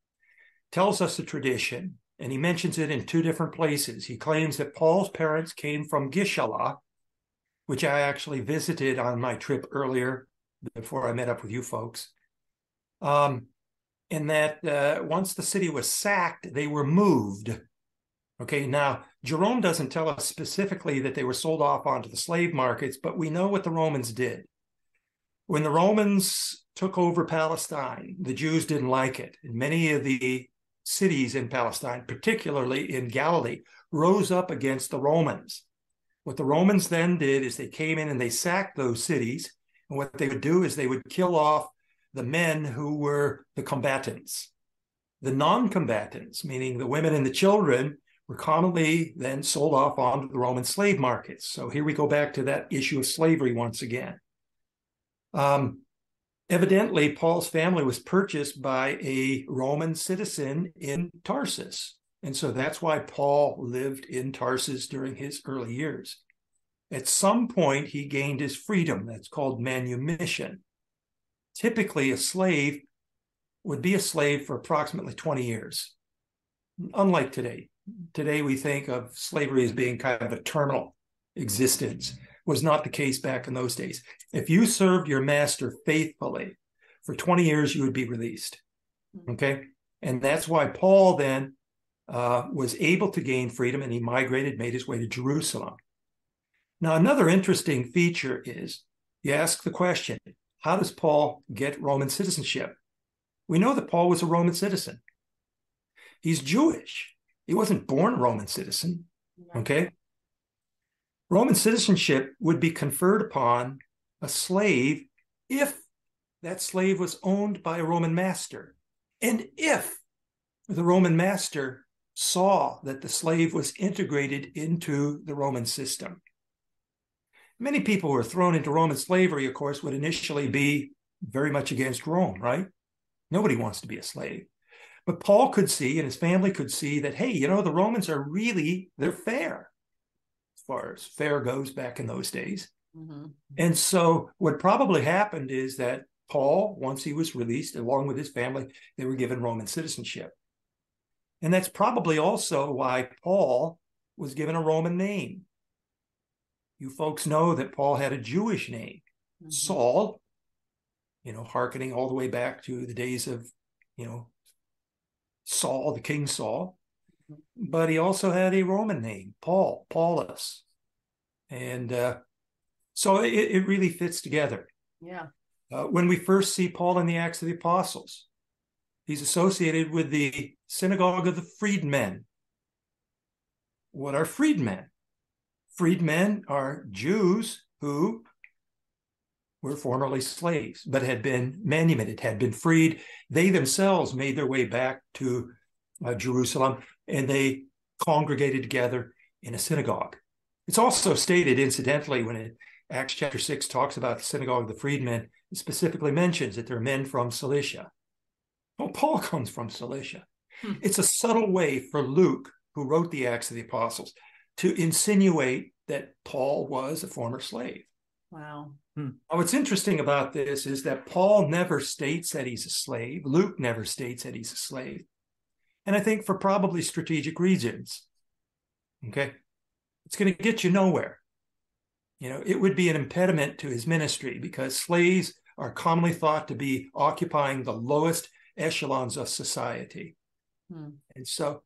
tells us a tradition, and he mentions it in 2 different places. He claims that Paul's parents came from Gishala, which I actually visited on my trip earlier before I met up with you folks. And that once the city was sacked, they were moved. Okay, now Jerome doesn't tell us specifically that they were sold off onto the slave markets, but we know what the Romans did. When the Romans took over Palestine, the Jews didn't like it. And many of the cities in Palestine, particularly in Galilee, rose up against the Romans. What the Romans then did is they came in and they sacked those cities. And what they would do is they would kill off the men who were the combatants. The non-combatants, meaning the women and the children, were commonly then sold off onto the Roman slave markets. So here we go back to that issue of slavery once again. Evidently, Paul's family was purchased by a Roman citizen in Tarsus. And so that's why Paul lived in Tarsus during his early years. At some point, he gained his freedom. That's called manumission. Typically, a slave would be a slave for approximately 20 years. Unlike today. Today, we think of slavery as being kind of a terminal existence. Was not the case back in those days. If you served your master faithfully for 20 years, you would be released. Okay? And that's why Paul then was able to gain freedom, and he migrated, made his way to Jerusalem. Now, another interesting feature is you ask the question, how does Paul get Roman citizenship? We know that Paul was a Roman citizen. He's Jewish. He wasn't born a Roman citizen, okay? Roman citizenship would be conferred upon a slave if that slave was owned by a Roman master, and if the Roman master saw that the slave was integrated into the Roman system. Many people who were thrown into Roman slavery, of course, would initially be very much against Rome, right? Nobody wants to be a slave. But Paul could see, and his family could see, that, hey, you know, the Romans are really, they're fair, as far as fair goes back in those days. Mm-hmm. And so what probably happened is that Paul, once he was released, along with his family, they were given Roman citizenship. And that's probably also why Paul was given a Roman name. You folks know that Paul had a Jewish name, mm-hmm. Saul, you know, hearkening all the way back to the days of, you know, Saul, the King Saul. Mm-hmm. But he also had a Roman name, Paul, Paulus. And so it really fits together. Yeah. When we first see Paul in the Acts of the Apostles, he's associated with the synagogue of the freedmen. What are freedmen? Freedmen are Jews who were formerly slaves, but had been manumitted, had been freed. They themselves made their way back to Jerusalem, and they congregated together in a synagogue. It's also stated, incidentally, when Acts chapter 6 talks about the synagogue of the freedmen, it specifically mentions that they're men from Cilicia. Well, Paul comes from Cilicia. It's a subtle way for Luke, who wrote the Acts of the Apostles, to insinuate that Paul was a former slave. Wow. What's interesting about this is that Paul never states that he's a slave. Luke never states that he's a slave. And I think for probably strategic reasons. Okay? It's going to get you nowhere. You know, it would be an impediment to his ministry because slaves are commonly thought to be occupying the lowest echelons of society. And so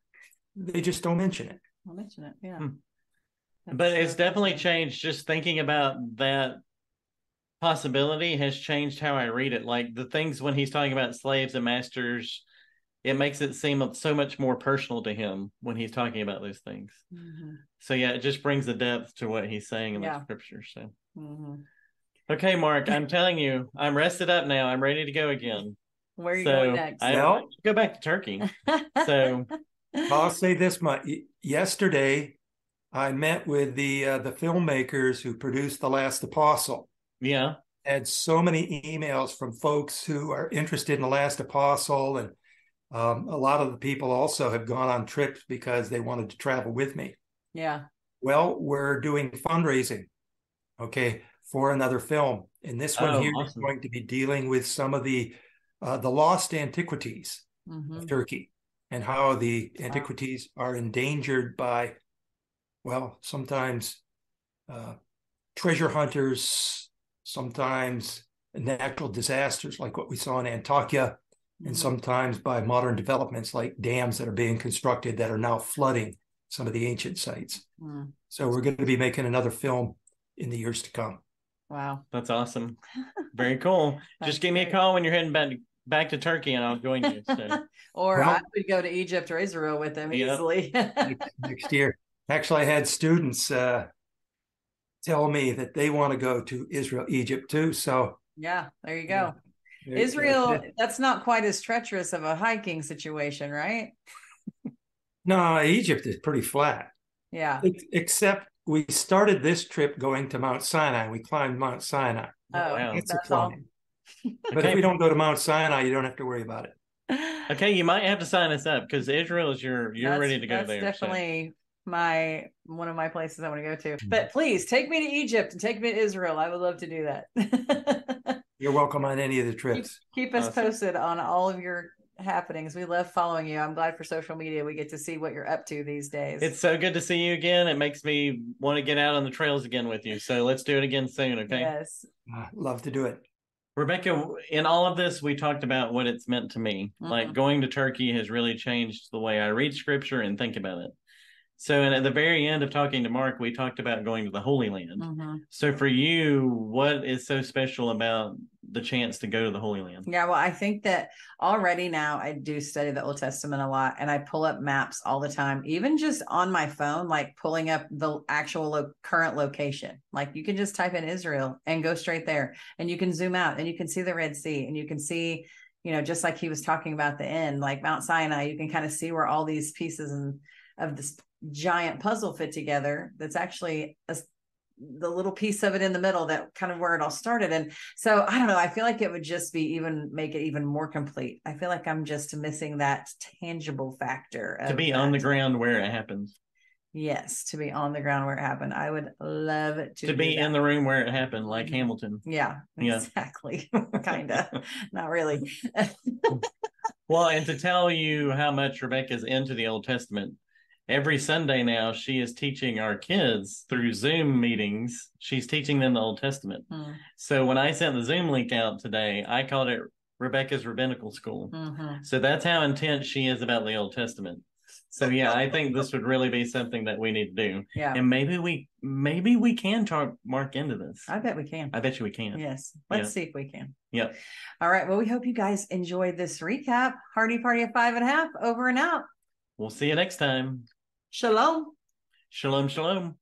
they just don't mention it. I'll mention it, yeah. But it's definitely changed. Just thinking about that possibility has changed how I read it. Like the things when he's talking about slaves and masters, it makes it seem so much more personal to him when he's talking about those things. Mm-hmm. So yeah, it just brings the depth to what he's saying in the scripture. So, Okay, Mark, I'm telling you, I'm rested up now. I'm ready to go again. Where are you going next? I go back to Turkey. So I'll say this much. Yesterday, I met with the filmmakers who produced The Last Apostle. Yeah. I had so many emails from folks who are interested in The Last Apostle, and a lot of the people also have gone on trips because they wanted to travel with me. Yeah. Well, we're doing fundraising, okay, for another film. And this one here is going to be dealing with some of the lost antiquities of Turkey and how the antiquities are endangered by, well, sometimes treasure hunters, sometimes natural disasters like what we saw in Antakya, and sometimes by modern developments like dams that are being constructed that are now flooding some of the ancient sites. So we're going to be making another film in the years to come. Wow. That's awesome. Very cool. Just give me a call when you're heading back to Turkey and I'll join you. So. Or I would go to Egypt or Israel with them easily. Next year. Actually, I had students tell me that they want to go to Israel, Egypt too. So yeah, there you go. Israel, that's not quite as treacherous of a hiking situation, right? No, Egypt is pretty flat. Yeah. Except we started this trip going to Mount Sinai. We climbed Mount Sinai. That's a climb. But if we don't go to Mount Sinai, you don't have to worry about it. Okay, you might have to sign us up because Israel is you're ready to go there. That's definitely one of my places I want to go to. But please take me to Egypt and take me to Israel. I would love to do that. You're welcome on any of the trips. Keep us posted on all of your happenings. We love following you. I'm glad for social media we get to see what you're up to these days. It's so good to see you again. It makes me want to get out on the trails again with you. So let's do it again soon, okay? Yes. Love to do it. Rebecca, in all of this, we talked about what it's meant to me. Like going to Turkey has really changed the way I read scripture and think about it. So, and at the very end of talking to Mark, we talked about going to the Holy Land. So for you, what is so special about the chance to go to the Holy Land? Yeah, well, I think that already now I do study the Old Testament a lot, and I pull up maps all the time, even just on my phone, like pulling up the actual current location. Like you can just type in Israel and go straight there, and you can zoom out and you can see the Red Sea, and you can see, you know, just like he was talking about the end, like Mount Sinai, you can kind of see where all these pieces of this giant puzzle fit together. That's actually the little piece of it in the middle, that kind of where it all started. And so I don't know, I feel like it would just be make it even more complete. I feel like I'm just missing that tangible factor to be on the ground where it happens. Yes, to be on the ground where it happened. I would love to be in the room where it happened, like Hamilton. Yeah, exactly. Kind of. Not really. Well, and to tell you how much Rebecca's into the Old Testament, every Sunday now, she is teaching our kids through Zoom meetings. She's teaching them the Old Testament. So when I sent the Zoom link out today, I called it Rebecca's Rabbinical School. So that's how intense she is about the Old Testament. So yeah, I think this would really be something that we need to do. Yeah. And maybe we can talk Mark into this. I bet we can. I bet you we can. Yes. Let's see if we can. Yep. All right. Well, we hope you guys enjoyed this recap. Hardy Party of 5.5, over and out. We'll see you next time. Shalom. Shalom, shalom.